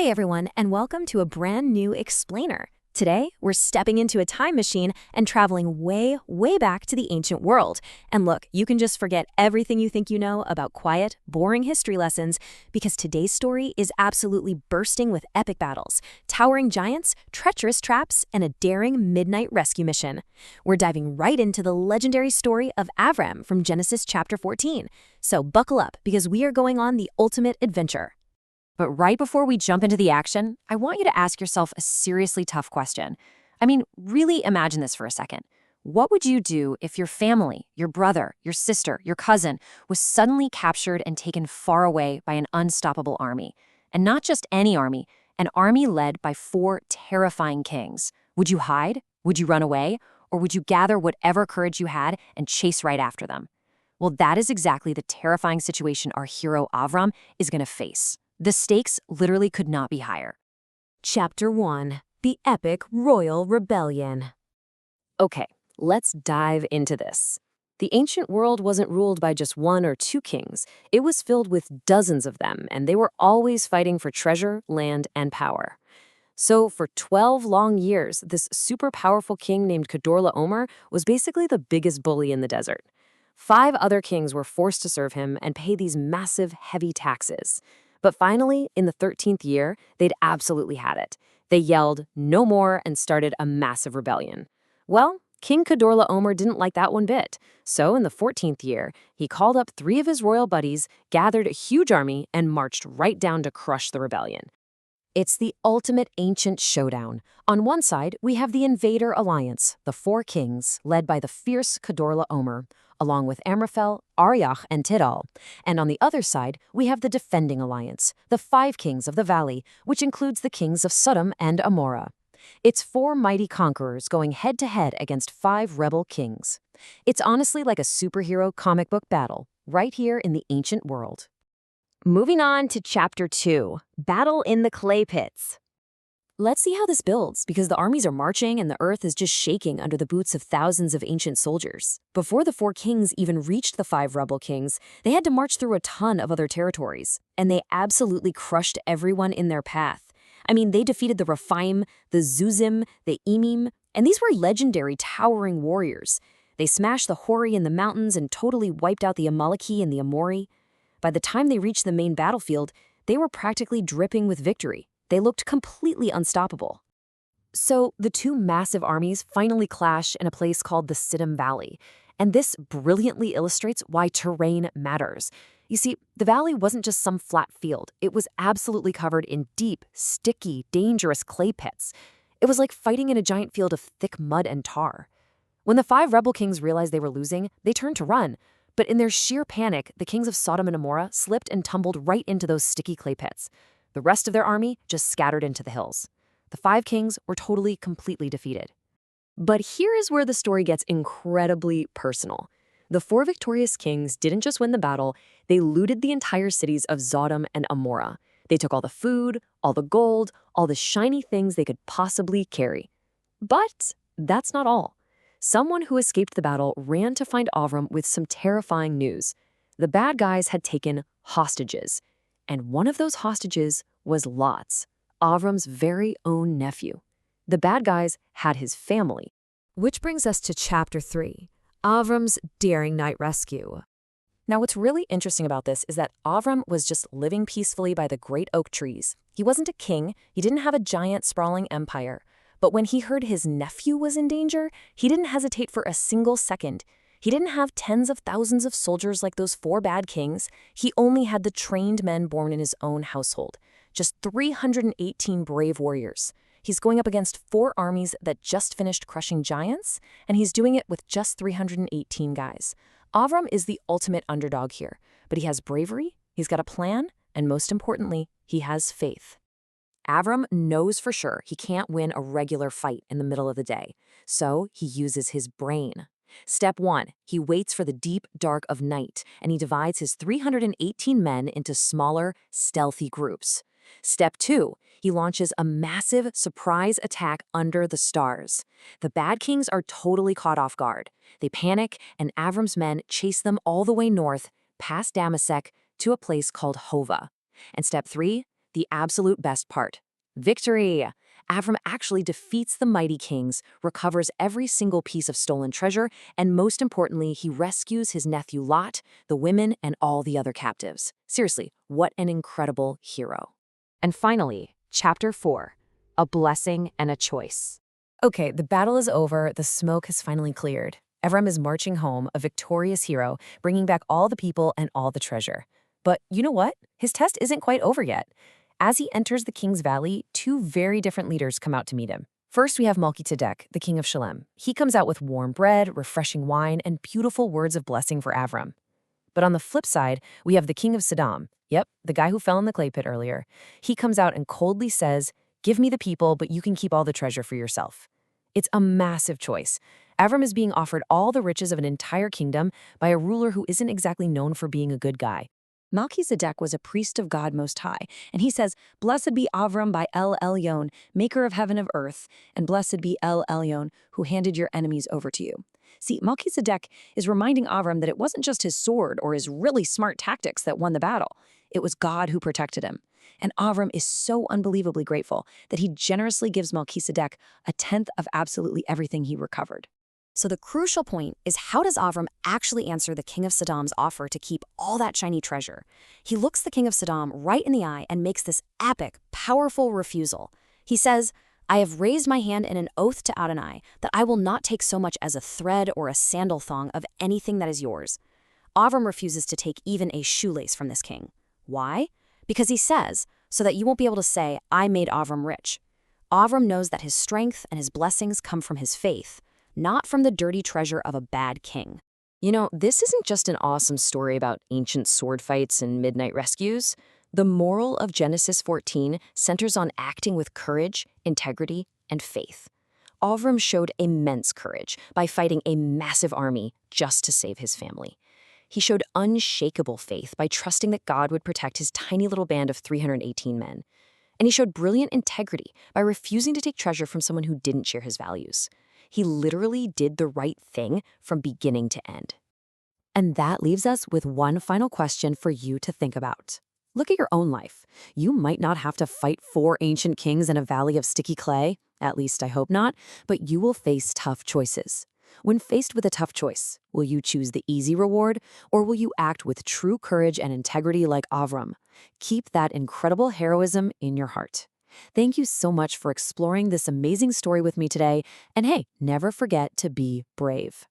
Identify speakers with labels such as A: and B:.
A: Hey everyone, and welcome to a brand new explainer. Today, we're stepping into a time machine and traveling way, way back to the ancient world. And look, you can just forget everything you think you know about quiet, boring history lessons, because today's story is absolutely bursting with epic battles, towering giants, treacherous traps, and a daring midnight rescue mission. We're diving right into the legendary story of Abram from Genesis chapter 14. So buckle up, because we are going on the ultimate adventure.
B: But right before we jump into the action, I want you to ask yourself a seriously tough question. Really imagine this for a second. What would you do if your family, your brother, your sister, your cousin was suddenly captured and taken far away by an unstoppable army? And not just any army, an army led by 4 terrifying kings. Would you hide? Would you run away? Or would you gather whatever courage you had and chase right after them? Well, that is exactly the terrifying situation our hero Abram is going to face. The stakes literally could not be higher.
A: Chapter 1. The Epic Royal Rebellion.
B: Okay, let's dive into this. The ancient world wasn't ruled by just 1 or 2 kings. It was filled with dozens of them, and they were always fighting for treasure, land, and power. So for 12 long years, this super powerful king named Omer was basically the biggest bully in the desert. 5 other kings were forced to serve him and pay these massive, heavy taxes. But finally, in the 13th year, they'd absolutely had it. They yelled, "No more," and started a massive rebellion. Well, King Omer didn't like that one bit. So in the 14th year, he called up 3 of his royal buddies, gathered a huge army, and marched right down to crush the rebellion. It's the ultimate ancient showdown. On one side, we have the Invader Alliance, the 4 kings, led by the fierce Omer, along with Amrafel, Aryokh, and Tid. And on the other side, we have the Defending Alliance, the 5 kings of the valley, which includes the kings of Siddim and Amora. It's 4 mighty conquerors going head-to-head against 5 rebel kings. It's honestly like a superhero comic book battle, right here in the ancient world. Moving on to Chapter 2, Battle in the Clay Pits. Let's see how this builds, because the armies are marching and the earth is just shaking under the boots of thousands of ancient soldiers. Before the 4 kings even reached the 5 rebel kings, they had to march through a ton of other territories, and they absolutely crushed everyone in their path. They defeated the Refa'im, the Zuzim, the Eimim, and these were legendary towering warriors. They smashed the Hori in the mountains and totally wiped out the Amaleki and the Amori. By the time they reached the main battlefield, they were practically dripping with victory. They looked completely unstoppable. So the 2 massive armies finally clash in a place called the Siddim Valley, and this brilliantly illustrates why terrain matters. You see, the valley wasn't just some flat field. It was absolutely covered in deep, sticky, dangerous clay pits. It was like fighting in a giant field of thick mud and tar. When the 5 rebel kings realized they were losing, they turned to run. But in their sheer panic, the kings of Sodom and Amora slipped and tumbled right into those sticky clay pits. The rest of their army just scattered into the hills. The 5 kings were totally, completely defeated. But here is where the story gets incredibly personal. The 4 victorious kings didn't just win the battle, they looted the entire cities of Sodom and Amora. They took all the food, all the gold, all the shiny things they could possibly carry. But that's not all. Someone who escaped the battle ran to find Abram with some terrifying news. The bad guys had taken hostages. And one of those hostages was Lot's, Avram's very own nephew. The bad guys had his family.
A: Which brings us to Chapter 3, Avram's daring night rescue.
B: Now, what's really interesting about this is that Abram was just living peacefully by the great oak trees. He wasn't a king. He didn't have a giant, sprawling empire. But when he heard his nephew was in danger, he didn't hesitate for a single second. He didn't have tens of thousands of soldiers like those 4 bad kings. He only had the trained men born in his own household. Just 318 brave warriors. He's going up against 4 armies that just finished crushing giants, and he's doing it with just 318 guys. Abram is the ultimate underdog here, but he has bravery, he's got a plan, and most importantly, he has faith. Abram knows for sure he can't win a regular fight in the middle of the day, so he uses his brain. Step 1, he waits for the deep dark of night, and he divides his 318 men into smaller, stealthy groups. Step 2, he launches a massive surprise attack under the stars. The bad kings are totally caught off guard. They panic, and Abram's men chase them all the way north, past Damasek, to a place called Hova. And step 3, the absolute best part. Victory! Abram actually defeats the mighty kings, recovers every single piece of stolen treasure, and most importantly, he rescues his nephew Lot, the women, and all the other captives. Seriously, what an incredible hero. And finally, Chapter 4, A Blessing and a Choice. Okay, the battle is over, the smoke has finally cleared. Abram is marching home, a victorious hero, bringing back all the people and all the treasure. But you know what? His test isn't quite over yet. As he enters the king's valley, two very different leaders come out to meet him. First, we have Melchizedek, the king of Shalem. He comes out with warm bread, refreshing wine, and beautiful words of blessing for Abram. But on the flip side, we have the king of Siddim. Yep, the guy who fell in the clay pit earlier. He comes out and coldly says, "Give me the people, but you can keep all the treasure for yourself." It's a massive choice. Abram is being offered all the riches of an entire kingdom by a ruler who isn't exactly known for being a good guy.
A: Melchizedek was a priest of God Most High, and he says, "Blessed be Avram by El Elyon, maker of heaven and earth, and blessed be El Elyon, who handed your enemies over to you." See, Melchizedek is reminding Avram that it wasn't just his sword or his really smart tactics that won the battle. It was God who protected him. And Avram is so unbelievably grateful that he generously gives Melchizedek a tenth of absolutely everything he recovered. So the crucial point is, how does Avram actually answer the king of Sodom's offer to keep all that shiny treasure? He looks the king of Sodom right in the eye and makes this epic, powerful refusal. He says, "I have raised my hand in an oath to Adonai that I will not take so much as a thread or a sandal thong of anything that is yours." Avram refuses to take even a shoelace from this king. Why? Because he says, so that you won't be able to say, "I made Avram rich." Avram knows that his strength and his blessings come from his faith, not from the dirty treasure of a bad king.
B: You know, this isn't just an awesome story about ancient sword fights and midnight rescues. The moral of Genesis 14 centers on acting with courage, integrity, and faith. Avram showed immense courage by fighting a massive army just to save his family. He showed unshakable faith by trusting that God would protect his tiny little band of 318 men. And he showed brilliant integrity by refusing to take treasure from someone who didn't share his values. He literally did the right thing from beginning to end. And that leaves us with one final question for you to think about. Look at your own life. You might not have to fight 4 ancient kings in a valley of sticky clay, at least I hope not, but you will face tough choices. When faced with a tough choice, will you choose the easy reward, or will you act with true courage and integrity like Avram? Keep that incredible heroism in your heart. Thank you so much for exploring this amazing story with me today, and hey, never forget to be brave.